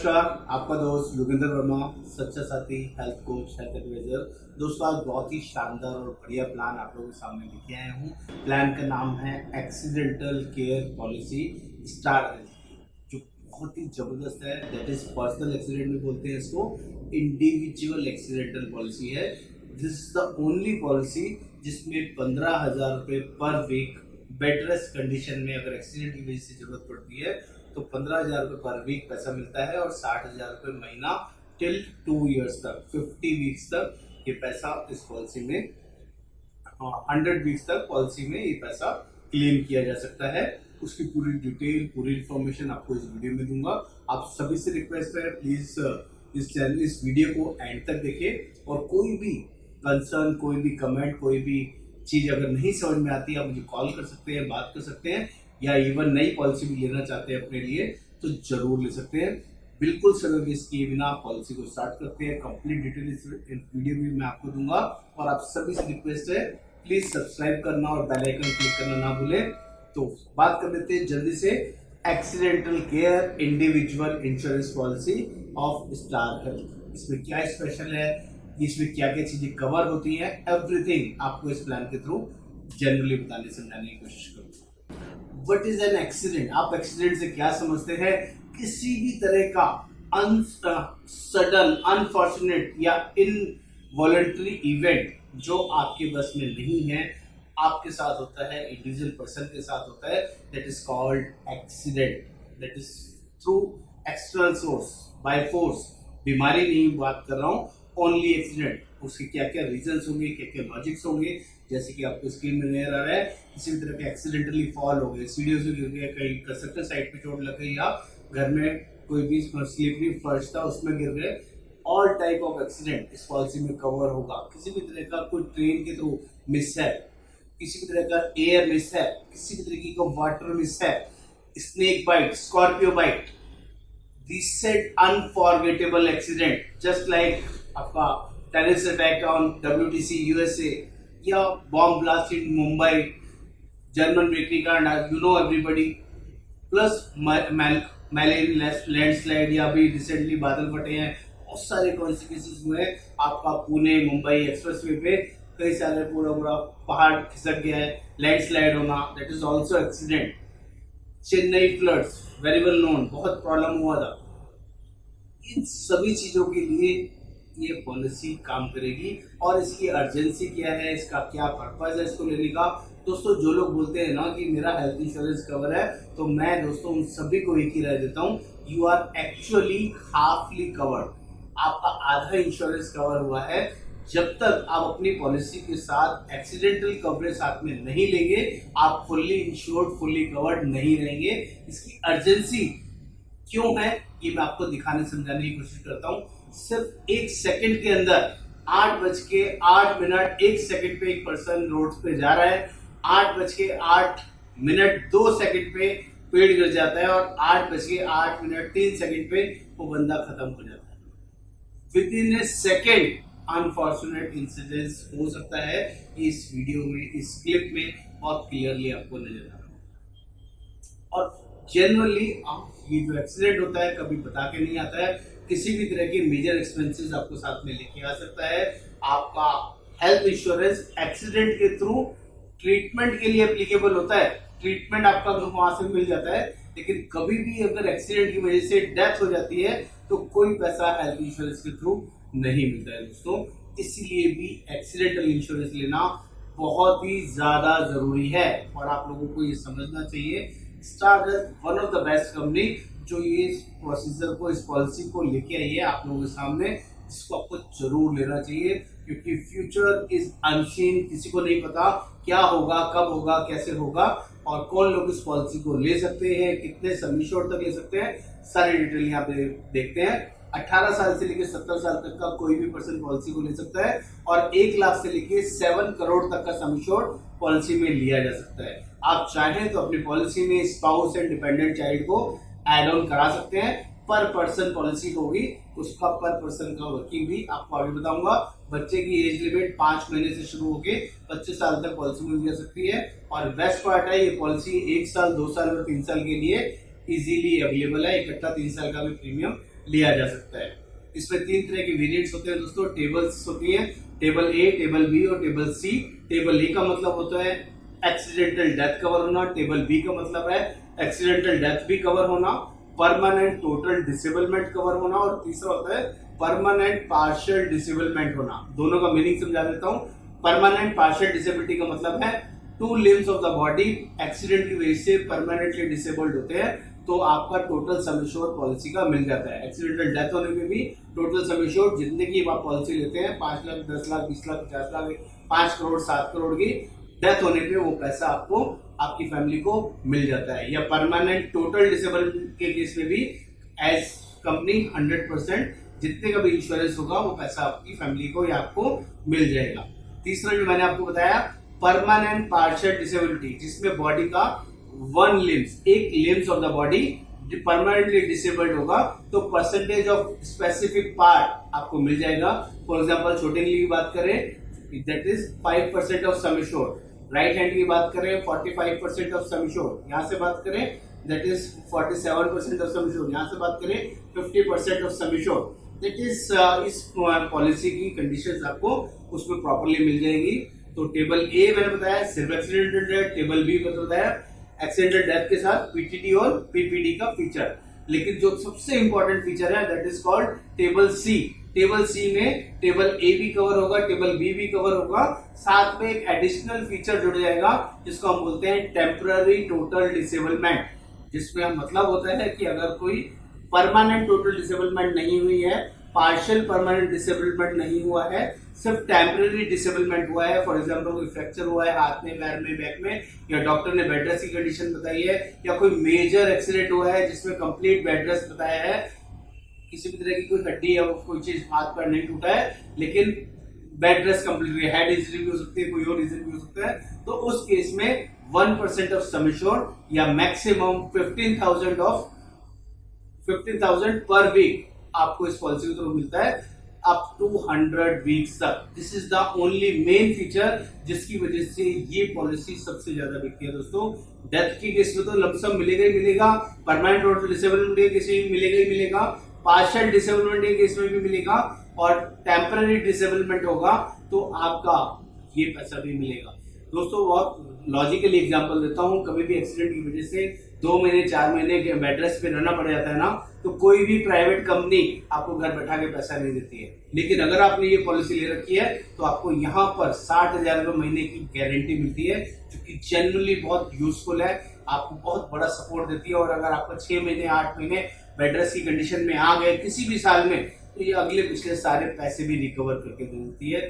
नमस्कार, आपका दोस्त योगेंद्र वर्मा, सच्चा साथी, हेल्थ कोच, हेल्थ एडवाइजर। दोस्तों, आज बहुत ही शानदार और बढ़िया प्लान आप लोगों के सामने लेके आया हूँ। प्लान का नाम है accidental care policy star health, जो बहुत ही जबरदस्त है। दैट इज पर्सनल एक्सीडेंट भी बोलते हैं इसको, इंडिविजुअल एक्सीडेंटल पॉलिसी है। This is the only policy जिसमें 15,000 रुपये पर वीक बेड रेस्ट कंडीशन में अगर एक्सीडेंट की वजह से जरूरत पड़ती है तो 15,000 रुपये पर वीक पैसा मिलता है और 60,000 रुपये महीना टिल 2 ईयर्स तक, 50 वीक्स तक ये पैसा इस पॉलिसी में, 100 वीक्स तक पॉलिसी में ये पैसा क्लेम किया जा सकता है। उसकी पूरी डिटेल, पूरी इंफॉर्मेशन आपको इस वीडियो में दूंगा। आप सभी से रिक्वेस्ट है, प्लीज इस वीडियो को एंड तक देखें और कोई भी कंसर्न, कोई भी कमेंट, कोई भी चीज अगर नहीं समझ में आती है आप मुझे कॉल कर सकते हैं, बात कर सकते हैं, या इवन नई पॉलिसी भी लेना चाहते हैं अपने लिए तो जरूर ले सकते हैं। बिल्कुल समय वेस्ट किए बिना पॉलिसी को स्टार्ट करते हैं। कंप्लीट डिटेल इस वीडियो में मैं आपको दूंगा और आप सभी से रिक्वेस्ट है प्लीज सब्सक्राइब करना और बेल आइकन क्लिक करना ना भूलें। तो बात कर लेते हैं जल्दी से accidental care individual insurance policy of star health. इसमें क्या स्पेशल है, इसमें क्या क्या चीजें कवर होती है, एवरीथिंग आपको इस प्लान के थ्रू जनरली बताने समझाने की कोशिश करूंगा। What is an accident? आप एक्सीडेंट से क्या समझते हैं? किसी भी तरह का सडन, अनफॉर्चुनेट या इनवॉलंटरी इवेंट जो आपके बस में नहीं है, आपके साथ होता है, इंडिविजुअल पर्सन के साथ होता है, that is called accident. That is through external source, by force. बीमारी नहीं बात कर रहा हूँ, ओनली एक्सीडेंट। उसके क्या क्या रीजंस होंगे, क्या क्या लॉजिक्स होंगे, जैसे कि आपको स्क्रीन में नजर आ रहा है। किसी भी तरह के एक्सीडेंटली फॉल हो गए, सीढ़ियों से गिर गए, कहीं कंस्ट्रक्शन साइट पे चोट लग गई, या घर में कोई भी स्लिपरी फर्श था उसमें गिर गए, ऑल टाइप ऑफ एक्सीडेंट इस पॉलिसी में कवर होगा। किसी भी तरह का कोई ट्रेन के थ्रू मिस है, किसी भी तरह का एयर मिस है, किसी भी तरीके का वाटर मिस है, snake bite, scorpio bite, this sad unforgettable accident, just like आपका terrorist attack on WTC USA या bomb blast in Mumbai, German bakery कांड, you know everybody, plus Malin landslide, या अभी रिसेंटली बादल फटे हैं, बहुत सारे कॉन्सिक्वेंसेस हुए हैं। आपका पुणे मुंबई एक्सप्रेसवे पे कई सारे पूरा पहाड़ खिसक गया है, लैंडस्लाइड होना, that is also accident. Chennai floods, very well known, बहुत प्रॉब्लम हुआ था। इन सभी चीजों के लिए ये पॉलिसी काम करेगी। और इसकी अर्जेंसी क्या है, इसका क्या पर्पज है इसको लेने का? दोस्तों, जो लोग बोलते हैं ना कि मेरा हेल्थ इंश्योरेंस कवर है, तो मैं दोस्तों उन सभी को एक ही राय देता हूँ, यू आर एक्चुअली हाफली कवर्ड। आपका आधा इंश्योरेंस कवर हुआ है। जब तक आप अपनी पॉलिसी के साथ एक्सीडेंटल कवरेज साथ में नहीं लेंगे, आप फुल्ली इंश्योर्ड, फुल्ली कवर्ड नहीं रहेंगे। इसकी अर्जेंसी क्यों है ये मैं आपको दिखाने समझाने की कोशिश करता हूँ। सिर्फ 1 सेकंड के अंदर 8:08 पे एक पर्सन रोड पे जा रहा है, 8:08 पे पेड़ गिर जाता है और 8:08 पे वो बंदा खत्म हो जाता है। With in A second unfortunate incidence हो सकता है। इस वीडियो में, इस क्लिप में बहुत क्लियरली आपको नजर आ रहा है। और जनरली ये जो एक्सीडेंट होता है कभी बता के नहीं आता है। किसी भी तरह के मेजर एक्सपेंसेस आपको साथ में लेके आ सकता है। आपका हेल्थ इंश्योरेंस एक्सीडेंट के थ्रू ट्रीटमेंट के लिए एप्लीकेबल होता है, ट्रीटमेंट आपका वहां से मिल जाता है। लेकिन कभी भी अगर एक्सीडेंट की वजह से डेथ हो जाती है तो कोई पैसा हेल्थ इंश्योरेंस के थ्रू नहीं मिलता है दोस्तों। इसलिए भी एक्सीडेंटल इंश्योरेंस लेना बहुत ही ज्यादा जरूरी है और आप लोगों को ये समझना चाहिए। Star health one of the best company जो ये प्रोसीजर को, इस पॉलिसी को लेके आई है आप लोगों के सामने, इसको आपको जरूर लेना चाहिए, क्योंकि फ्यूचर इज अनसीन। किसी को नहीं पता क्या होगा, कब होगा, कैसे होगा, और कौन लोग इस पॉलिसी को ले सकते हैं, कितने सम इंश्योर्ड तक ले सकते हैं, सारी डिटेल यहाँ पे देखते हैं। 18 साल से लेकर 70 साल तक का कोई भी पर्सन पॉलिसी को ले सकता है और 1 लाख से लेकर 7 करोड़ तक का सम इंश्योर्ड पॉलिसी में लिया जा सकता है। आप चाहें तो अपनी पॉलिसी में स्पाउस एंड डिपेंडेंट चाइल्ड को एड ऑन करा सकते हैं। पर पर्सन पॉलिसी होगी, उसका पर पर्सन का वर्किंग भी आपको आगे बताऊंगा। बच्चे की एज लिमिट 5 महीने से शुरू होकर 25 साल तक पॉलिसी मिल जा सकती है। और बेस्ट पार्ट है, ये पॉलिसी 1 साल, 2 साल और 3 साल के लिए इजीली अवेलेबल है। इकट्ठा 3 साल का भी प्रीमियम लिया जा सकता है। इसमें 3 तरह के वेरिएंट्स होते हैं दोस्तों, टेबल्स होती हैं, टेबल ए, टेबल बी और टेबल सी। टेबल ए का मतलब होता है एक्सीडेंटल डेथ कवर होना, टेबल बी का मतलब है एक्सीडेंटल डेथ भी कवर होना, परमानेंट टोटल डिसेबलमेंट कवर होना, और तीसरा होता है परमानेंट पार्शियल डिसेबलमेंट होना। दोनों का मीनिंग समझा देता हूं। परमानेंट पार्शियल डिसेबिलिटी का मतलब है 2 limbs of the body accident की वजह से परमानेंटली डिसेबल्ड होते हैं, तो आपका टोटल सम एश्योर्ड पॉलिसी का मिल जाता है। एक्सीडेंटल डेथ होने पे भी टोटल सम एश्योर्ड जितने की आप पॉलिसी लेते हैं, 5 लाख, 10 लाख, 20 लाख, 50 लाख, 5 करोड़, 7 करोड़ की डेथ होने पे वो पैसा आपको आपकी फैमिली को मिल जाता है। या परमानेंट टोटल डिसेबल के केस में भी एज कंपनी 100% जितने का भी इंश्योरेंस होगा वो पैसा आपकी फैमिली को या आपको मिल जाएगा। तीसरा जो मैंने आपको बताया परमानेंट पार्शियल डिसेबिलिटी, जिसमें बॉडी का 1 लिम्स, एक limbs of the body permanently disabled होगा, तो परसेंटेज ऑफ स्पेसिफिक पार्ट आपको मिल जाएगा। फॉर एग्जांपल छोटे की बात करें that is 5% of sum assured, right hand की बात करें 45% ऑफ सम एश्योर्ड, यहां से बात करें that is 47% of sum assured, यहां से बात करें 50% of sum assured. That is इस पॉलिसी की कंडीशंस आपको उसमें प्रॉपर्ली मिल जाएगी। तो टेबल ए मैंने बताया सिर्फ एक्सीडेंटल डेथ, टेबल बी बताया एक्सीडेंटल डेथ के साथ पीटीडी और पीपीडी का फीचर, लेकिन जो सबसे इंपॉर्टेंट फीचर है that is called table C. Table C में टेबल ए भी कवर होगा, टेबल बी भी कवर होगा, साथ में एक एडिशनल फीचर जुड़ जाएगा जिसको हम बोलते हैं टेम्पररी टोटल डिसेबलमेंट, जिसमें मतलब होता है कि अगर कोई परमानेंट टोटल डिसेबलमेंट नहीं हुई है, पार्शियल परमानेंट डिसेबलमेंट नहीं हुआ है, सिर्फ टेम्पररी डिसेबलमेंट हुआ है, फॉर एग्जांपल कोई फ्रैक्चर हुआ है हाथ में, पैर में, बैक में, या डॉक्टर ने बेड रेस्ट की कंडीशन बताई है, या कोई मेजर एक्सीडेंट हुआ है जिसमें कंप्लीट बेड रेस्ट बताया है, किसी भी तरह की कोई हड्डी या कोई चीज हाथ पैर नहीं टूटा है लेकिन bed rest complete, head injury भी हो सकती है, कोई और रीजन भी हो सकता है, तो उस केस में 1% ऑफ सम एश्योर्ड या मैक्सिमम 15,000 पर वीक आपको इस पॉलिसी के थ्रू मिलता है अप टू 100 वीक्स तक। This is the only main feature जिसकी वजह से ये पॉलिसी सबसे ज्यादा बिकती है दोस्तों। डेथ के केस में तो लमसम मिलेगा ही मिलेगा, परमानेंट टोटल डिसेबलमेंट के केस में मिलेगा ही मिलेगा, पार्शियल डिसेबलमेंट के केस में भी मिलेगा, और टेम्पररी डिसेबलमेंट होगा तो आपका ये पैसा भी मिलेगा। दोस्तों बहुत लॉजिकली एग्जांपल देता हूं, कभी भी एक्सीडेंट की वजह से 2 महीने 4 महीने के बेड रेस्ट पे रहना पड़ जाता है ना, तो कोई भी प्राइवेट कंपनी आपको घर बैठा के पैसा नहीं देती है, लेकिन अगर आपने ये पॉलिसी ले रखी है तो आपको यहाँ पर 60,000 रुपए महीने की गारंटी मिलती है, जो कि जनरली बहुत यूजफुल है, आपको बहुत बड़ा सपोर्ट देती है। और अगर आपका 6 महीने 8 महीने बेड रेस्ट की कंडीशन में आ गए किसी भी साल में, तो ये अगले पिछले सारे पैसे भी रिकवर करके देती है।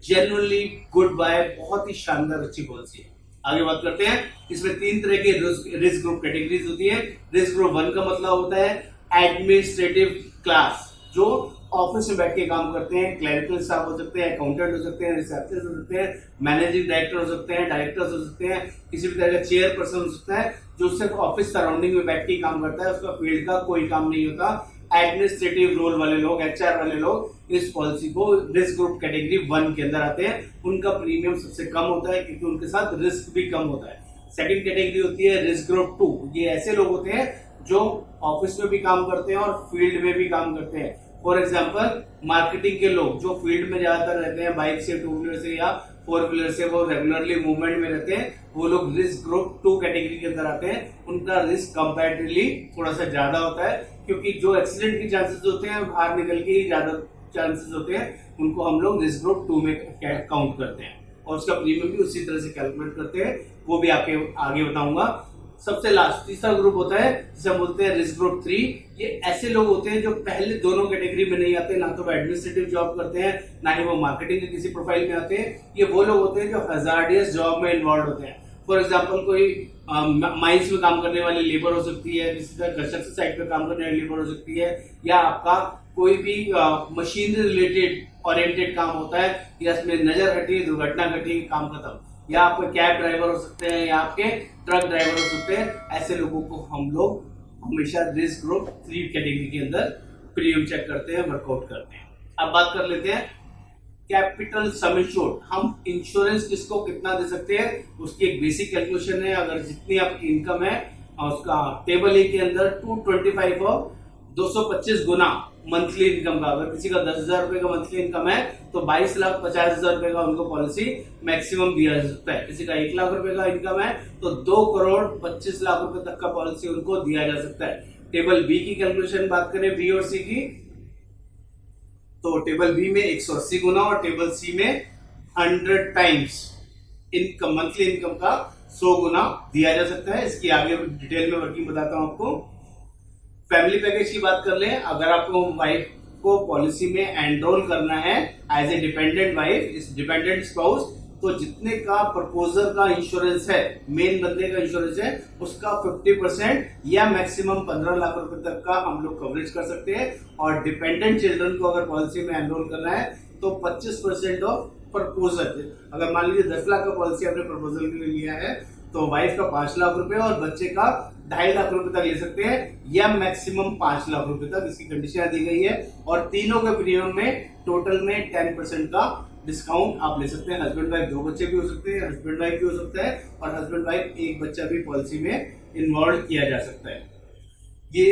जनरली गुड बाय, बहुत ही शानदार अच्छी पॉलिसी है। आगे बात करते हैं, इसमें 3 तरह के रिस्क ग्रुप कैटेगरीज होती है। रिस्क ग्रुप 1 का मतलब होता है एडमिनिस्ट्रेटिव क्लास, जो ऑफिस में बैठ के काम करते हैं, क्लरिकल स्टाफ हो सकते हैं, अकाउंटेंट हो सकते हैं, रिसेप्शनिस्ट हो सकते हैं, मैनेजिंग डायरेक्टर हो सकते हैं, डायरेक्टर्स हो सकते हैं, किसी भी तरह का चेयरपर्सन हो सकता है, जो सिर्फ ऑफिस सराउंडिंग में बैठ के काम करता है, उसका फील्ड का कोई काम नहीं होता। एडमिनिस्ट्रेटिव रोल वाले लोग, एचआर वाले लोग इस पॉलिसी को रिस्क ग्रुप कैटेगरी 1 के अंदर आते हैं। उनका प्रीमियम सबसे कम होता है क्योंकि उनके साथ रिस्क भी कम होता है। सेकंड कैटेगरी होती है रिस्क ग्रुप 2। ये ऐसे लोग होते हैं जो ऑफिस में भी काम करते हैं और फील्ड में भी काम करते हैं। फॉर एग्जाम्पल मार्केटिंग के लोग जो फील्ड में ज्यादातर रहते हैं, बाइक से, 2 व्हीलर से या 4 व्हीलर से, वो रेगुलरली मूवमेंट में रहते हैं, वो लोग रिस्क ग्रुप 2 कैटेगरी के अंदर आते हैं। उनका रिस्क कंपैरेटिवली थोड़ा सा ज्यादा होता है, क्योंकि जो एक्सीडेंट के चांसेस होते हैं बाहर निकल के ही ज्यादा चांसेस होते हैं, उनको हम लोग रिस्क ग्रुप 2 में काउंट करते हैं और उसका प्रीमियम भी उसी तरह से कैलकुलेट करते हैं, वो भी आपके आगे बताऊंगा। सबसे लास्ट तीसरा ग्रुप होता है जिसे हम बोलते हैं रिस्क ग्रुप 3। ये ऐसे लोग होते हैं जो पहले दोनों कैटेगरी में नहीं आते, ना तो वो एडमिनिस्ट्रेटिव जॉब करते हैं, ना ही वो मार्केटिंग के किसी प्रोफाइल में आते हैं। ये वो लोग होते हैं जो हजार्डियस जॉब में इन्वॉल्व होते हैं। फॉर एग्जाम्पल कोई माइंस में काम करने वाली लेबर हो सकती है, किसी तरह कंस्ट्रक्शन साइट पे काम करने वाली लेबर हो सकती है, या आपका कोई भी मशीनरी रिलेटेड ओरिएंटेड काम होता है, या इसमें नजर हटी, दुर्घटना घटी, काम खत्म, या आपके कैब ड्राइवर हो सकते हैं, या आपके ट्रक ड्राइवर हो सकते हैं। ऐसे लोगों को हम लोग हमेशा रिस्क ग्रुप 3 कैटेगरी के अंदर प्रीमियम चेक करते हैं, वर्कआउट करते हैं। अब बात कर लेते हैं कैपिटल सम इंश्योर्ड। हम इंश्योरेंस किसको कितना दे सकते हैं उसकी एक बेसिक कैलकुलेशन है। अगर जितनी आपकी इनकम है उसका टेबल ए के अंदर 225 ऑफ 225 गुना मंथली इनकम का। अगर किसी का 10,000 रुपए का मंथली इनकम है तो 22,50,000 रुपए का उनको पॉलिसी मैक्सिमम दिया जा सकता है। किसी का 1,00,000 रुपए का इनकम है तो 2,25,00,000 रुपए तक का पॉलिसी उनको दिया जा सकता है। टेबल बी की कैलकुलेशन बात करें, बी और सी की, तो टेबल बी में 180 गुना और टेबल सी में 100 टाइम्स इनकम, मंथली इनकम का 100 गुना दिया जा सकता है। इसकी आगे डिटेल में वर्किंग बताता हूं आपको। फैमिली पैकेज की बात कर लें, अगर आपको वाइफ को पॉलिसी में एनरोल करना है एज ए डिपेंडेंट वाइफ, इस डिपेंडेंट स्पाउस, तो जितने का प्रपोजर का इंश्योरेंस है, मेन बंदे का इंश्योरेंस है, उसका 50% या मैक्सिमम 15 लाख रुपए तक का हम लोग कवरेज कर सकते हैं। और डिपेंडेंट चिल्ड्रन को अगर पॉलिसी में एनरोल करना है तो 25% ऑफ प्रपोजल। अगर मान लीजिए 10 लाख का पॉलिसी आपने प्रपोजल के लिए लिया है तो वाइफ का 5 लाख रुपए और बच्चे का 2.5 लाख रुपए तक ले सकते हैं या मैक्सिमम 5 लाख रुपए तक, इसकी कंडीशन दी गई है। और तीनों के प्रीमियम में टोटल में 10% का डिस्काउंट आप ले सकते हैं। हस्बैंड वाइफ 2 बच्चे भी हो सकते हैं, हस्बैंड वाइफ भी हो सकता है, और हस्बैंड वाइफ 1 बच्चा भी पॉलिसी में इन्वॉल्व किया जा सकता है। ये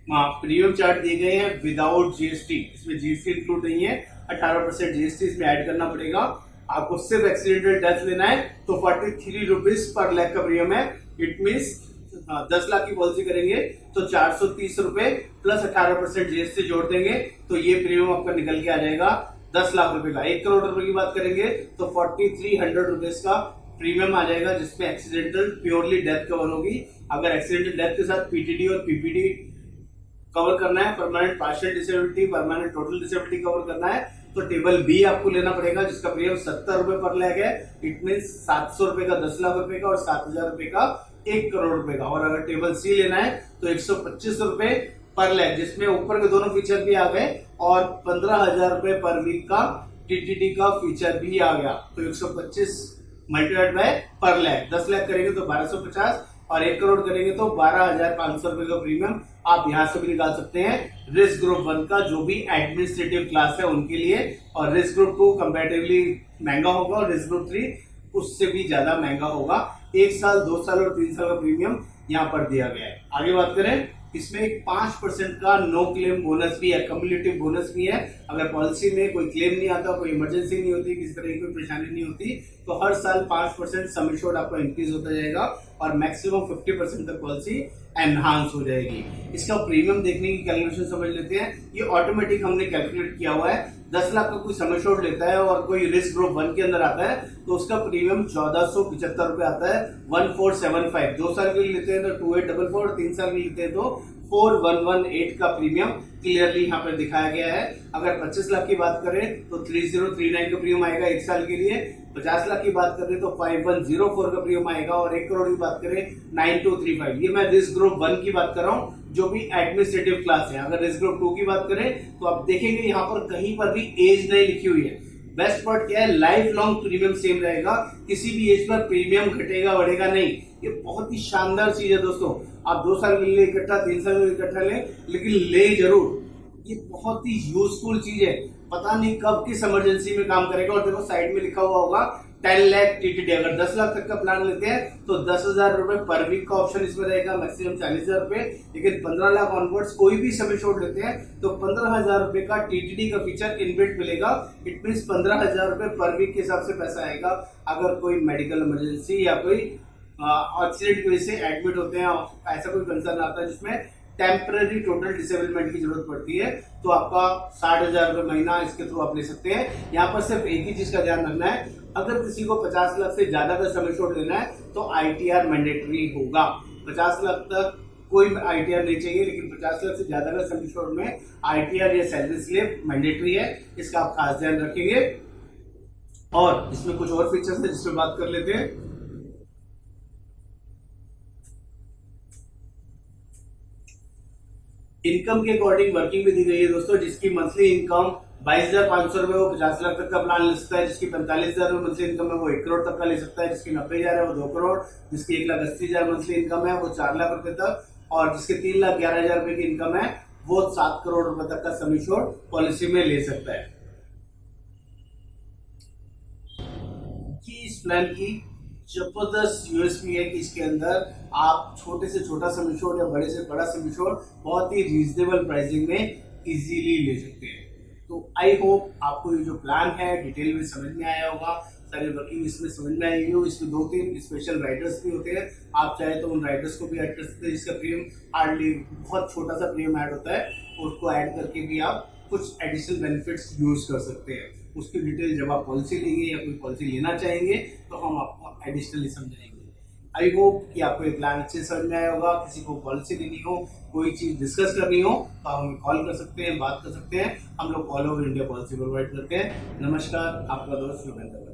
प्रीमियम चार्ट दिए गए हैं विदाउट जीएसटी, इसमें जीएसटी इंक्लूड नहीं है, 18% जीएसटी इसमें ऐड करना पड़ेगा। आपको सिर्फ एक्सीडेंटल डेथ लेना है तो 43 रुपीज पर लाख का प्रीमियम है। इट मीन्स 10 लाख की पॉलिसी करेंगे तो 430 रुपए प्लस 18% जीएसटी जोड़ देंगे तो ये प्रीमियम आपका निकल के आ जाएगा 10 लाख रुपए का। 1 करोड़ रुपए की बात करेंगे तो 4300 रुपीज का प्रीमियम आ जाएगा, जिसमें एक्सीडेंटल प्योरली डेथ कवर होगी। अगर एक्सीडेंटल डेथ के साथ पीटीडी और पीपीडी कवर करना है, permanent partial disability, permanent total disability cover करना है, तो टेबल बी आपको लेना पड़ेगा, जिसका प्रीमियम 70 रुपए पर लाख है। इट मीन 700 रुपए का 10 लाख रुपए का और 7,000 रुपए का 1 करोड़ रुपए का। और अगर टेबल सी लेना है तो 125 रुपए पर लाख, जिसमें ऊपर के दोनों फीचर भी आ गए और 15,000 रुपए पर वीक का टीटीडी का फीचर भी आ गया। तो 125 मल्टीप्लाइड बाय पर लाख, 10 लाख करेंगे तो 1250 और 1 करोड़ करेंगे तो 12,500 रुपए का प्रीमियम आप यहां से भी निकाल सकते हैं। रिस्क ग्रुप 1 का जो भी एडमिनिस्ट्रेटिव क्लास है उनके लिए, और रिस्क ग्रुप 2 कंपैरेटिवली महंगा होगा और रिस्क ग्रुप 3 उससे भी ज्यादा महंगा होगा। 1 साल, 2 साल और 3 साल का प्रीमियम यहाँ पर दिया गया है। आगे बात करें, इसमें एक 5% का नो क्लेम बोनस भी है, कम्युलेटिव बोनस भी है। अगर पॉलिसी में कोई क्लेम नहीं आता, कोई इमरजेंसी नहीं होती, किसी तरह की कोई परेशानी नहीं होती, तो हर साल 5% सम एश्योर्ड आपका इंक्रीज होता जाएगा और मैक्सिमम 50% तक पॉलिसी एनहांस हो जाएगी। इसका प्रीमियम देखने की कैलकुलेशन समझ लेते हैं। ये ऑटोमेटिक हमने कैलकुलेट किया हुआ है। 10 लाख का कोई सम एश्योर्ड लेता है और कोई रिस्क ग्रुप 1 के अंदर आता है तो उसका प्रीमियम 1475 रुपए आता है, 1475। 2 साल के लिए लेते हैं तो 2844 और 3 साल के लिए लेते हैं तो 4118 का प्रीमियम क्लियरली यहाँ पर दिखाया गया है। अगर 25 लाख की बात करें तो 3039 का प्रीमियम आएगा 1 साल के लिए। 50 लाख की बात करें तो 5104 का प्रीमियम आएगा और 1 करोड़ की बात करें 9235। ये मैं रिस्क ग्रुप 1 की बात कर रहा हूँ जो भी एडमिनिस्ट्रेटिव क्लास है। अगर रिस्क ग्रुप 2 की बात करें तो आप देखेंगे यहाँ पर कहीं पर भी एज नहीं लिखी हुई है। बेस्ट पार्ट क्या है, लाइफ लॉन्ग प्रीमियम सेम रहेगा, किसी भी एज पर प्रीमियम घटेगा बढ़ेगा नहीं। ये बहुत ही शानदार चीज है दोस्तों। आप 2 साल के लिए इकट्ठा, 3 साल के लिए इकट्ठा लें, लेकिन ले जरूर। ये बहुत ही यूजफुल चीज है, पता नहीं कब किस इमरजेंसी में काम करेगा। और देखो साइड में लिखा हुआ होगा 10 लाख टीटीडी। अगर 10 लाख तक का प्लान लेते हैं तो 10,000 रुपए पर वीक का ऑप्शन इसमें रहेगा, मैक्सिमम 40,000 रुपए। लेकिन 15 लाख ऑनवर्ड्स कोई भी सम एश्योर्ड लेते हैं तो 15,000 रुपए का टीटीडी का फीचर इनबिल्ट मिलेगा। इट मीन 15,000 रुपए पर वीक के हिसाब से पैसा आएगा। अगर कोई मेडिकल इमरजेंसी या कोई एक्सीडेंट की वजह से एडमिट होते हैं, ऐसा कोई कंसर्न आता है जिसमें टेम्पररी टोटल डिसेबलमेंट की जरूरत पड़ती है, तो आपका 60,000 रुपए महीना इसके थ्रू आप ले सकते हैं। यहाँ पर सिर्फ एक ही चीज का ध्यान रखना है, अगर किसी को 50 लाख से ज्यादा का सम एश्योर्ड लेना है तो आईटीआर मैंडेटरी होगा। 50 लाख तक कोई आईटीआर नहीं चाहिए, लेकिन 50 लाख से ज्यादा का सम एश्योर्ड में आईटीआर या सैलरी स्लिप मैंडेटरी है। इसका आप खास ध्यान रखेंगे। और इसमें कुछ और फीचर्स है जिसमें बात कर लेते हैं। इनकम के अकॉर्डिंग वर्किंग भी दी गई है दोस्तों, जिसकी मंथली इनकम 22,500 रुपए वो 50 लाख तक का प्लान ले सकता है, जिसकी 45,000 रुपए मंथली इनकम है वो 1 करोड़ तक का ले सकता है, जिसकी 90,000 है वो 2 करोड़, जिसकी 1,80,000 मंथली इनकम है वो 4 लाख रुपए तक, और जिसके 3,11,000 रुपए की इनकम है वो 7 करोड़ रुपए तक का सम एश्योर्ड पॉलिसी में ले सकता है। इस प्लान की जबरदस्त यूएसपी है कि इसके अंदर आप छोटे से छोटा सम इंश्योर्ड या बड़े से बड़ा सम इंश्योर्ड बहुत ही रीजनेबल प्राइसिंग में इजीली ले सकते हैं। तो आई होप आपको ये जो प्लान है डिटेल में समझ में आया होगा, सारी वर्किंग इसमें समझ में आएगी हो। इसमें 2-3 स्पेशल राइडर्स भी होते हैं, आप चाहे तो उन राइडर्स को भी ऐड कर सकते हैं जिसका प्रीमियम हार्डली बहुत छोटा सा प्रीमियम ऐड होता है, उसको ऐड करके भी आप कुछ एडिशनल बेनिफिट्स यूज कर सकते हैं। उसकी डिटेल जब आप पॉलिसी लेंगे या कोई पॉलिसी लेना चाहेंगे तो हम आपको एडिशनली समझाएंगे। आई होप कि आपको ये प्लान अच्छे से समझ में आया होगा। किसी को पॉलिसी लेनी हो, कोई चीज डिस्कस करनी हो तो आप हमें कॉल कर सकते हैं, बात कर सकते हैं। हम लोग all over India policy provide करते हैं। नमस्कार, आपका दोस्त योगेंद्र।